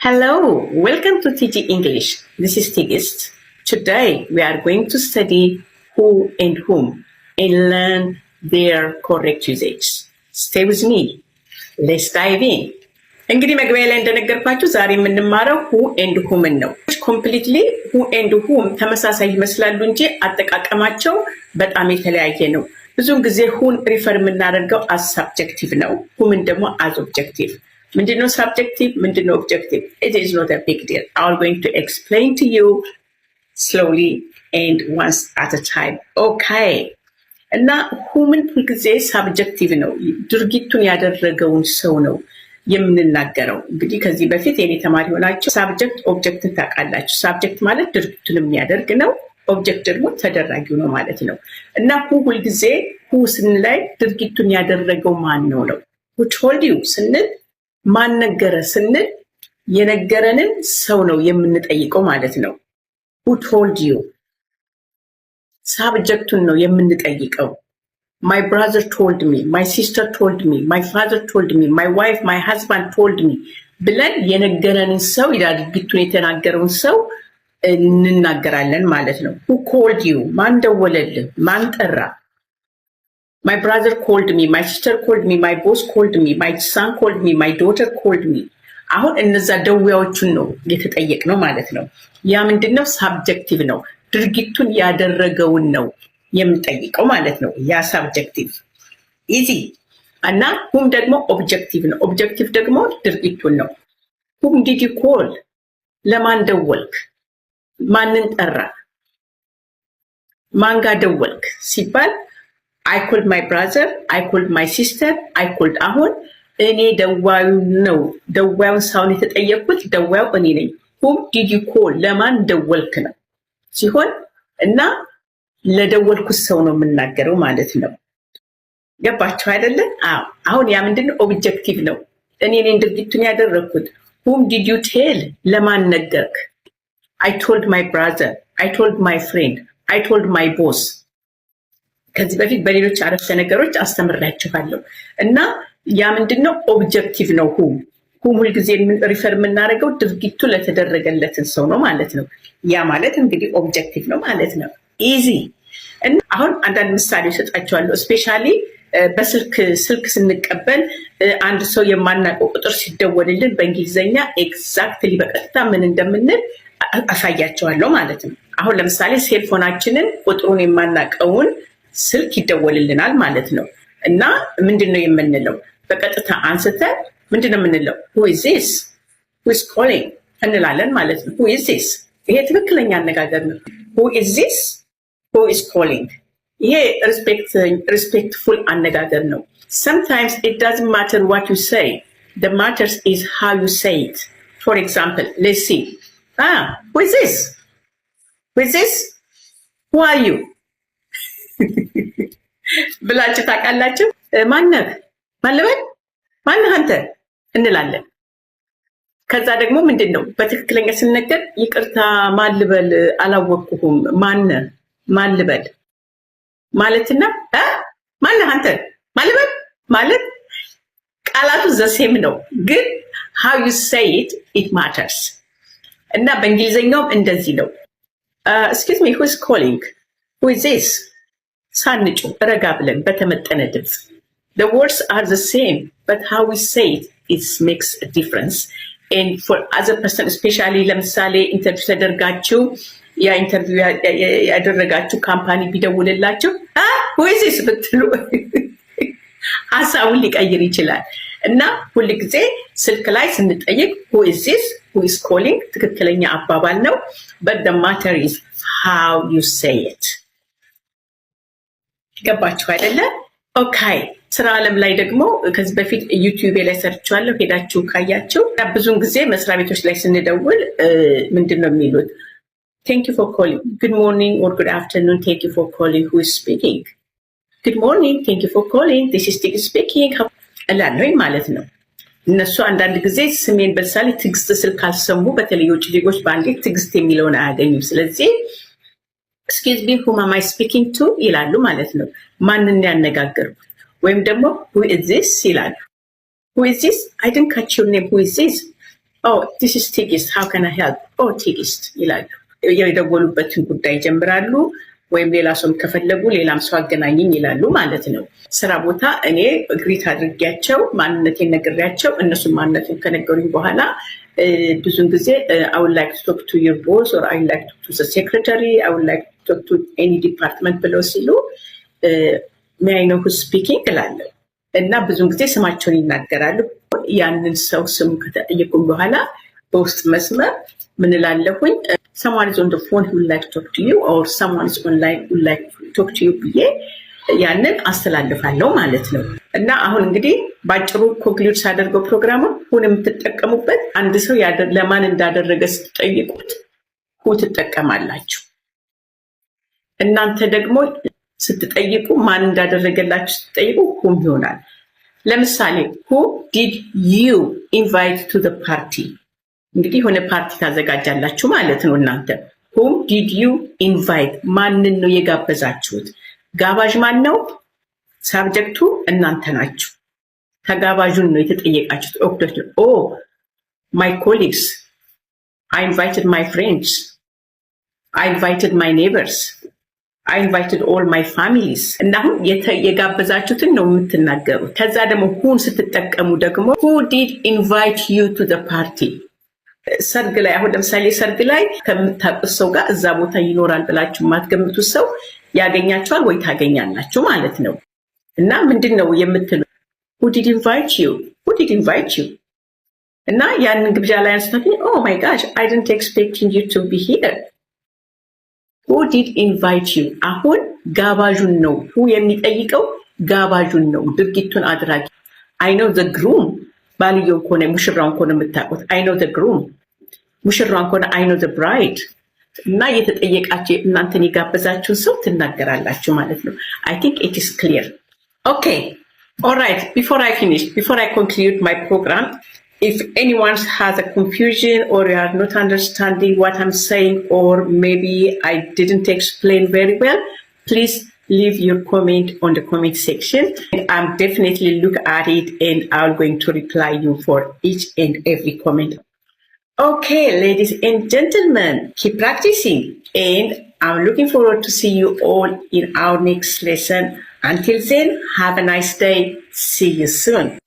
Hello, welcome to TG English. This is Tigist. Today we are going to study who and whom and learn their correct usage. Stay with me. Let's dive in. እንግዲህ መግቢያ ላይ እንደነገርኳችሁ ዛሬ የምንማረው who and whom ነው። Completely who and whom ተመሳሳይ ይመስላሉ እንጂ አጠቃቀማቸው በጣም የተለያየ ነው። ብዙውን ጊዜ whoን ሪፈር የምናደርገው as subjective ነው። whomን ደግሞ as objective. ምንድነው subjective? ምንድነው objective? It is not a big deal. I'm going to explain to you slowly and once at a time. Okay. እና whomን ሁልጊዜ subjective ነው። ድርጊቱን ያደረገውን ሰው ነው የምንናገረው። እንግዲህ ከዚህ በፊት የኔ ተማሪ ሆናችሁ subject objectን ታውቃላችሁ። subject ማለት ድርጊቱን የሚያደርግ ነው። object ደግሞ ተደራጊው ነው ማለት ነው። እና who ሁልጊዜ who ስንላይ ድርጊቱን ያደረገው ማን ነው ነው። who told you ስንል ማን ነገረ ስንል የነገረንን ሰው ነው የምንጠይቀው ማለት ነው። who told you ሳብጀክቱን ነው የምንጠይቀው። my brother told me, my sister told me, my father told me, my wife, my husband told me ብለን የነገረንን ሰው ድርጊቱን የተናገረውን ሰው እንናገራለን ማለት ነው። who called you ማን ደወለልህ ማን ጠራ። My brother called me, my sister called me, my boss called me, my son called me, my daughter called me. አሁን እነዛ ደውያዎቹን ነው የተጠየቅነው ማለት ነው። ያ ምንድነው? ሳብጀክቲቭ ነው። ድርጊቱን ያደረገውን ነው የምንጠይቀው ማለት ነው። ያ ሳብጀክቲቭ ኢዚ እና whom ደግሞ ኦብጀክቲቭ ነው። ኦብጀክቲቭ ደግሞ ድርጊቱን ነው። whom did you call? ለማን ደወልክ? ማንን ጠራ? ማን ጋር ደወልክ ሲባል I called my brother, I called my sister, I called አሁን እኔ ደዋዩ ነው ደዋዩን ሳውን የተጠየቅኩት ደዋዩ እኔ ነኝ። whom did you call? ለማን ደወልክ ነው ሲሆን እና ለደወልኩት ሰው ነው የምናገረው ማለት ነው። ገባችሁ አይደለ? አሁን ያ ምንድነው? ኦብጀክቲቭ ነው። እኔ ነኝ ድርጊቱን ያደረኩት። whom did you tell? ለማን ነገርክ? I told my brother, I told my friend, I told my boss. ከዚህ በፊት በሌሎች አረፍተ ነገሮች አስተምራችኋለሁ እና ያ ምንድነው? ኦብጀክቲቭ ነው። whom ሁልጊዜ ሪፈር የምናደርገው ድርጊቱ ለተደረገለትን ሰው ነው ማለት ነው። ያ ማለት እንግዲህ ኦብጀክቲቭ ነው ማለት ነው። ኢዚ እና አሁን አንዳንድ ምሳሌ እሰጣችኋለሁ። ስፔሻሊ ስልክ ስንቀበል አንድ ሰው የማናውቀው ቁጥር ሲደወልልን በእንግሊዝኛ ኤግዛክትሊ በቀጥታ ምን እንደምንል አሳያችኋለሁ ማለት ነው። አሁን ለምሳሌ ሴልፎናችንን ቁጥሩን የማናውቀውን ስልክ ይደወልልናል ማለት ነው። እና ምንድነው የምንለው? በቀጥታ አንስተን ምንድነው የምንለው? who is this? who is calling እንላለን ማለት ነው። who is this? ይሄ ትክክለኛ አነጋገር ነው። who is this? who is calling? ይሄ respectful አነጋገር ነው። sometimes it doesn't matter what you say, the matters is how you say it. For example, let's see. who is this? who is this? who are you? ብላችሁ ታውቃላችሁ? ማነህ ማለበል ማነህ አንተ እንላለን። ከዛ ደግሞ ምንድነው በትክክለኛ ስንነገር ይቅርታ ማልበል አላወቅሁም ማነህ ማልበል ማለትና ማነህ አንተ ማልበል ማለት ቃላቱ ዘሴም ነው፣ ግን how you say it matters። እና በእንግሊዘኛውም እንደዚህ ነው። excuse me, who is calling? who is this? ሳንጩ ረጋ ብለን በተመጠነ ድምፅ። the words are the same but how we say it makes a difference. and for other person especially ለምሳሌ ኢንተርቪው ተደርጋችሁ ያ ኢንተርቪው ያደረጋችሁ ካምፓኒ ቢደውልላችሁ who is this ብትሉ ሀሳቡን ሊቀይር ይችላል። እና ሁልጊዜ ስልክ ላይ ስንጠይቅ who is this? who is calling ትክክለኛ አባባል ነው። but the matter is how you say it. ገባችሁ አይደለ? ኦኬ። ስራ ዓለም ላይ ደግሞ ከዚህ በፊት ዩቲዩብ ላይ ሰርቻለሁ፣ ሄዳችሁ ካያችሁ ብዙውን ጊዜ መስሪያ ቤቶች ላይ ስንደውል ምንድነው የሚሉት? thank you for calling, good morning or good afternoon, thank you for calling, who is speaking? good morning, thank you for calling, this is Tig speaking እላለሁ ማለት ነው። እነሱ አንዳንድ ጊዜ ስሜን በምሳሌ ትግስት ስልክ ካልሰሙ በተለይ ውጭ ዜጎች በአንዴ ትግስት የሚለውን አያገኙም። ስለዚህ excuse me, whom am I speaking to? ይላሉ ማለት ነው። ማንን ያነጋገርኩት? ወይም ደግሞ who is this ይላሉ። who is this? I didn't catch your name. who is this? ዲስ ኢዝ ቲግስት ሃው ካን አይ ሄልፕ ቲግስት ይላሉ። የደወሉበትን ጉዳይ ጀምራሉ። ወይም ሌላ ሰውም ከፈለጉ ሌላም ሰው አገናኝኝ ይላሉ ማለት ነው። ስራ ቦታ እኔ ግሪት አድርጊያቸው ማንነቴን ነግሬያቸው እነሱም ማንነቴን ከነገሩኝ በኋላ ብዙን ጊዜ I would like to talk to your boss or I would like to talk to the secretary, I would like to talk to any department ብለው ሲሉ may I know who's speaking እላለሁ እና ብዙን ጊዜ ስማቸውን ይናገራሉ። ያንን ሰው ስም ከተጠየቁኝ በኋላ በውስጥ መስመር ምን እላለሁኝ someone is on the phone who would like to talk to you or someone is online who would like to talk to you ብዬ ያንን አስተላልፋለሁ ማለት ነው። እና አሁን እንግዲህ ባጭሩ ኮንክሉድ ሳደርገው ፕሮግራሙን ሁን የምትጠቀሙበት አንድ ሰው ለማን እንዳደረገ ስትጠይቁት ሁ ትጠቀማላችሁ። እናንተ ደግሞ ስትጠይቁ ማን እንዳደረገላችሁ ስትጠይቁ ሁም ይሆናል። ለምሳሌ who did you invite to the party? እንግዲህ የሆነ ፓርቲ ታዘጋጃላችሁ ማለት ነው። እናንተ whom did you invite? ማንን ነው የጋበዛችሁት? ጋባዥ ማን ነው? ሳብጀክቱ እናንተ ናችሁ። ተጋባዡን ነው የተጠየቃችሁት። my colleagues, I invited my friends, I invited my neighbors, I invited all my families. እና አሁን የጋበዛችሁትን ነው የምትናገሩት። ከዛ ደግሞ ሁን ስትጠቀሙ ደግሞ who did invite you to the party? ሰርግ ላይ አሁን ለምሳሌ ሰርግ ላይ ከምታውቁት ሰው ጋር እዛ ቦታ ይኖራል ብላችሁ የማትገምቱት ሰው ያገኛችኋል ወይ ታገኛላችሁ ማለት ነው። እና ምንድነው የምትሉት? who did invite you? who did invite you? እና ያንን ግብዣ ላይ አንስታችሁ oh my gosh, I didn't expecting you to be here. who did invite you? አሁን ጋባዡን ነው who የሚጠይቀው ጋባዡን ነው ድርጊቱን አድራጊ። I know the groom ባልየው ከሆነ ሙሽራውን ከሆነ የምታውቁት I know the groom፣ ሙሽራውን ከሆነ I know the bride። እና የተጠየቃችሁ እናንተን የጋበዛችሁን ሰው ትናገራላችሁ ማለት ነው። I think it is clear. Okay, all right. Before I conclude my program, if anyone has a confusion or you are not understanding what I'm saying or maybe I didn't explain very well, please leave your comment on the comment section and I'm definitely look at it and I'm going to reply you for each and every comment. Okay, ladies and gentlemen, keep practicing and I'm looking forward to see you all in our next lesson. Until then, have a nice day. See you soon.